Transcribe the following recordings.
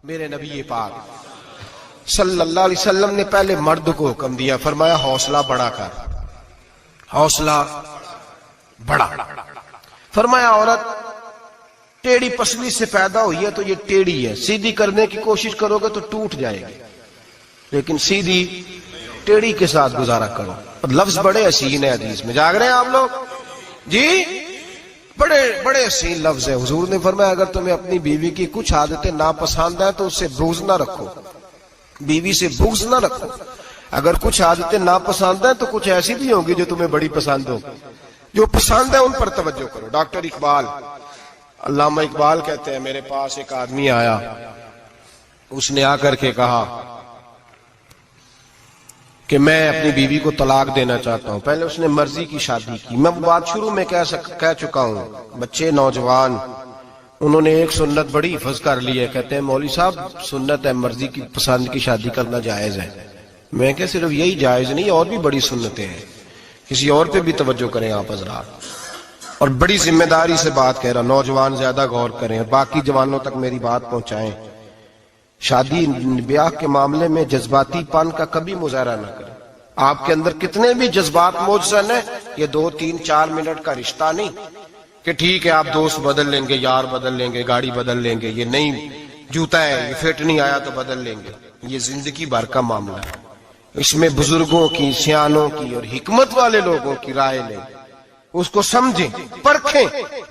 میرے نبی پاک صلی اللہ علیہ وسلم نے پہلے مرد کو حکم دیا، فرمایا حوصلہ بڑا کر، حوصلہ بڑا۔ فرمایا عورت ٹیڑھی پسلی سے پیدا ہوئی ہے تو یہ ٹیڑھی ہے، سیدھی کرنے کی کوشش کرو گے تو ٹوٹ جائے گی، لیکن سیدھی ٹیڑھی کے ساتھ گزارا کرو۔ لفظ بڑے حسین ہیں، حدیث میں جاگ رہے ہیں آپ لوگ جی، بڑے بڑے حسین لفظ ہیں۔ حضور نے فرمایا اگر تمہیں اپنی بیوی کی کچھ عادتیں ناپسند ہیں تو اس سے بغض نہ رکھو، بیوی سے بغض نہ رکھو۔ اگر کچھ عادتیں ناپسند ہیں تو کچھ ایسی بھی ہوں گی جو تمہیں بڑی پسند ہو، جو پسند ہے ان پر توجہ کرو۔ ڈاکٹر اقبال، علامہ اقبال کہتے ہیں میرے پاس ایک آدمی آیا، اس نے آ کر کے کہا کہ میں اپنی بیوی کو طلاق دینا چاہتا ہوں۔ پہلے اس نے مرضی کی شادی کی، میں وہ بات شروع میں کہہ چکا ہوں، بچے نوجوان انہوں نے ایک سنت بڑی حفظ کر لی ہے، کہتے ہیں مولوی صاحب سنت ہے مرضی کی پسند کی شادی کرنا جائز ہے۔ میں کہ صرف یہی جائز نہیں، اور بھی بڑی سنتیں ہیں، کسی اور پہ بھی توجہ کریں آپ حضرات، اور بڑی ذمہ داری سے بات کہہ رہا، نوجوان زیادہ غور کریں اور باقی جوانوں تک میری بات پہنچائیں۔ شادی بیاہ کے معاملے میں جذباتی پن کا کبھی مظاہرہ نہ کریں۔ آپ کے اندر کتنے بھی جذبات موجود ہیں، یہ 2 3 4 منٹ کا رشتہ نہیں کہ ٹھیک ہے آپ دوست بدل لیں گے، یار بدل لیں گے، گاڑی بدل لیں گے، یہ نہیں جوتا ہے یہ فٹ نہیں آیا تو بدل لیں گے۔ یہ زندگی بھر کا معاملہ ہے، اس میں بزرگوں کی، سیانوں کی اور حکمت والے لوگوں کی رائے لیں، اس کو سمجھیں، پرکھیں،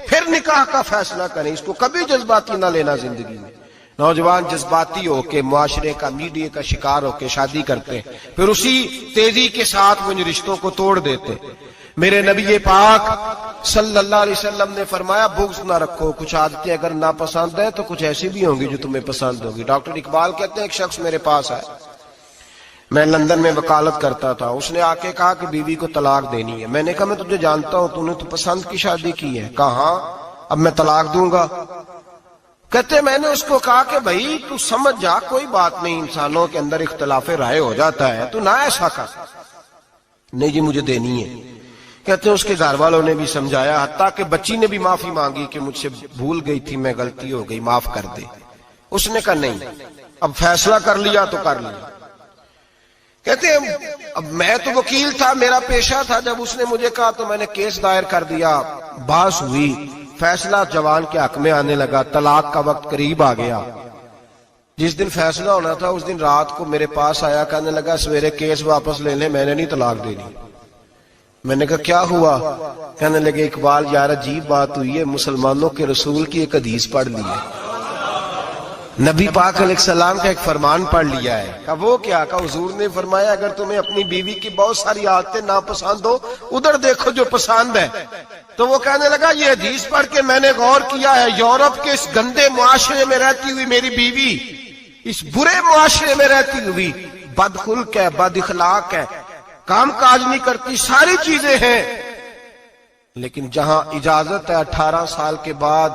پھر نکاح کا فیصلہ کریں۔ اس کو کبھی جذباتی نہ لینا زندگی میں۔ نوجوان جذباتی ہو کے معاشرے کا، میڈیا کا شکار ہو کے شادی کرتے ہیں، پھر اسی تیزی کے ساتھ وہ ان رشتوں کو توڑ دیتے۔ میرے نبی پاک صلی اللہ علیہ وسلم نے فرمایا بغض نہ رکھو، کچھ عادتیں اگر ناپسند ہیں تو کچھ ایسی بھی ہوں گی جو تمہیں پسند ہوگی۔ ڈاکٹر اقبال کہتے ہیں ایک شخص میرے پاس آئے، میں لندن میں وکالت کرتا تھا، اس نے آ کے کہا کہ بیوی کو طلاق دینی ہے۔ میں نے کہا میں تجھے جانتا ہوں، تو نے تو پسند کی شادی کی ہے۔ کہا ہاں، اب میں طلاق دوں گا۔ کہتے میں نے اس کو کہا کہ بھائی تو سمجھ جا، کوئی بات نہیں، انسانوں کے اندر اختلاف رائے ہو جاتا ہے، تو نہ ایسا کر۔ نہیں جی مجھے دینی ہے۔ کہتے ہیں اس کے گھر والوں نے بھی سمجھایا، حتیٰ کہ بچی نے بھی معافی مانگی کہ مجھ سے بھول گئی تھی، میں غلطی ہو گئی، معاف کر دے۔ اس نے کہا نہیں، اب فیصلہ کر لیا تو کر لیا۔ کہتے ہیں اب میں تو وکیل تھا، میرا پیشہ تھا، جب اس نے مجھے کہا تو میں نے کیس دائر کر دیا، بحث ہوئی، فیصلہ جوان کے حق میں آنے لگا، طلاق کا وقت قریب آ گیا۔ جس دن فیصلہ ہونا تھا اس دن رات کو میرے پاس آیا، کہنے لگا سویرے کیس واپس لے لیں، میں نے نہیں طلاق دینی۔ میں نے کہا کیا ہوا؟ کہنے لگے اقبال یار عجیب بات ہوئی ہے، مسلمانوں کے رسول کی ایک حدیث پڑھ لی ہے، نبی پاک علیہ السلام کا ایک فرمان پڑھ لیا ہے۔ کہا وہ کیا؟ کہا حضور نے فرمایا اگر تمہیں اپنی بیوی کی بہت ساری عادتیں ناپسند ہو، ادھر دیکھو جو پسند ہے۔ تو وہ کہنے لگا یہ حدیث پڑھ کے میں نے غور کیا ہے، یورپ کے اس گندے معاشرے میں رہتی ہوئی میری بیوی اس برے معاشرے میں رہتی ہوئی بد خلق ہے، بد اخلاق ہے، کام کاج نہیں کرتی، ساری چیزیں ہیں، لیکن جہاں اجازت ہے 18 سال کے بعد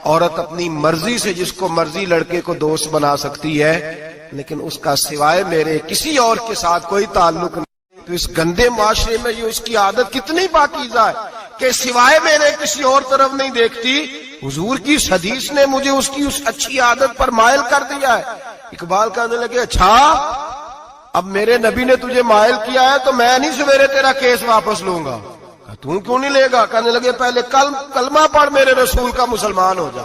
عورت اپنی مرضی سے جس کو مرضی لڑکے کو دوست بنا سکتی ہے، لیکن اس کا سوائے میرے کسی اور کے ساتھ کوئی تعلق نہیں۔ تو اس گندے معاشرے میں یہ اس کی عادت کتنی پاکیزہ ہے کہ سوائے میرے کسی اور طرف نہیں دیکھتی۔ حضور کی اس حدیث نے مجھے اس کی اس اچھی عادت پر مائل کر دیا ہے۔ اقبال کہنے لگے اچھا اب میرے نبی نے تجھے مائل کیا ہے تو میں نہیں سویرے تیرا کیس واپس لوں گا۔ تم کیوں نہیں لے گا؟ کہنے لگے پہلے کلمہ پڑھ میرے رسول کا، مسلمان ہو جا،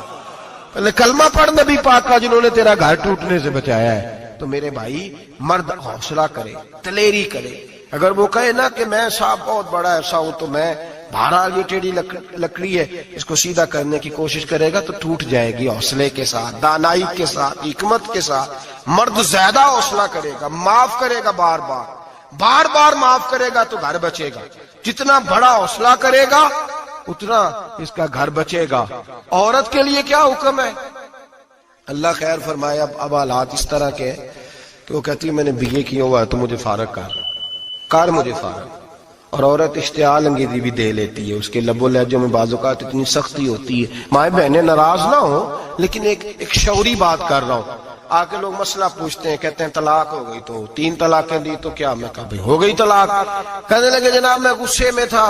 پہلے کلمہ پڑھ نبی پاک کا جنہوں نے تیرا گھر ٹوٹنے سے بچایا ہے۔ تو میرے بھائی مرد حوصلہ کرے، دلیری کرے۔ اگر وہ کہے نا کہ میں صاحب بہت بڑا ایسا ہوں تو میں بہرحال یہ ٹیڑھی لکڑی ہے اس کو سیدھا کرنے کی کوشش کرے گا تو ٹوٹ جائے گی۔ حوصلے کے ساتھ، دانائی کے ساتھ، حکمت کے ساتھ مرد زیادہ حوصلہ کرے گا، معاف کرے گا، بار بار معاف کرے گا تو گھر بچے گا۔ جتنا بڑا حوصلہ کرے گا اتنا اس کا گھر بچے گا۔ عورت کے لیے کیا حکم ہے؟ اللہ خیر فرمائے۔ اب حالات اس طرح کے کہ وہ کہتی ہے میں نے BA کیا ہوا ہے تو مجھے فارغ کر مجھے فارغ۔ اور عورت اشتعال انگیزی بھی دے لیتی ہے، اس کے لب و لہجوں میں بعض اوقات اتنی سختی ہوتی ہے۔ مائیں بہنیں ناراض نہ ہو، لیکن ایک شعوری بات کر رہا ہوں۔ آ کے لوگ مسئلہ پوچھتے ہیں، کہتے ہیں طلاق ہو گئی تو 3 طلاقیں دی تو کیا؟ میں کہا بھئی ہو گئی طلاق۔ کہنے لگے جناب میں غصے میں تھا۔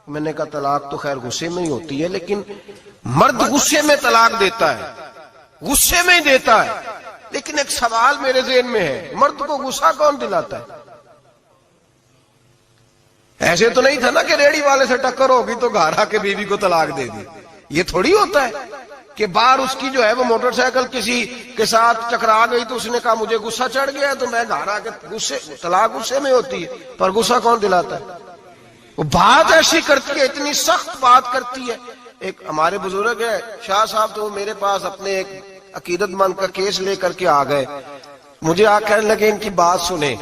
میں نے کہا طلاق تو خیر غصے میں ہی ہوتی ہے، لیکن مرد غصے میں طلاق دیتا ہے، غصے میں ہی دیتا ہے. لیکن ایک سوال میرے ذہن میں ہے, مرد کو غصہ کون دلاتا ہے؟ ایسے تو نہیں تھا نا کہ ریڑی والے سے ٹکر ہوگی تو گھر آ کے بیوی کو طلاق دے دی. یہ تھوڑی ہوتا ہے کہ باہر اس کی جو ہے وہ موٹر سائیکل کسی کے ساتھ ٹکرا گئی تو اس نے کہا مجھے غصہ چڑھ گیا تو میں گھر آ کے طلاق غصے میں ہوتی ہے. پر غصہ کون دلاتا ہے؟ وہ بات ایسی کرتی ہے, اتنی سخت بات کرتی ہے. ایک ہمارے بزرگ ہے شاہ صاحب, تو میرے پاس اپنے ایک عقیدت مند کا کیس لے کر کے آ گئے. مجھے آ کہنے لگے ان کی بات سنیں.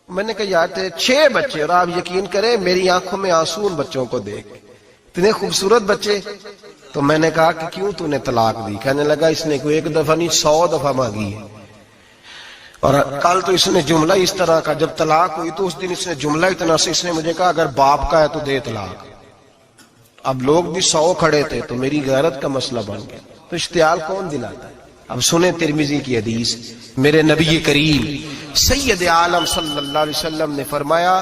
میں نے کہا یار تھے 6 بچے, اور آپ یقین کریں میری آنکھوں میں آنسو ان بچوں کو دیکھ, اتنے خوبصورت بچے. تو میں نے کہا کہ کیوں تو نے طلاق دی؟ کہنے لگا اس نے کوئی 1 دفعہ نہیں 100 دفعہ مانگی ہے. اور کل تو اس نے جملہ اس طرح کا, جب طلاق ہوئی تو اس دن اس نے جملہ اتنا سے اس نے مجھے کہا اگر باپ کا ہے تو دے طلاق. اب لوگ بھی 100 کھڑے تھے تو میری غیرت کا مسئلہ بن گیا. تو اشتعال کون دلاتا ہے؟ اب سنیں ترمذی کی حدیث. میرے نبی کریم سید عالم صلی اللہ علیہ وسلم نے فرمایا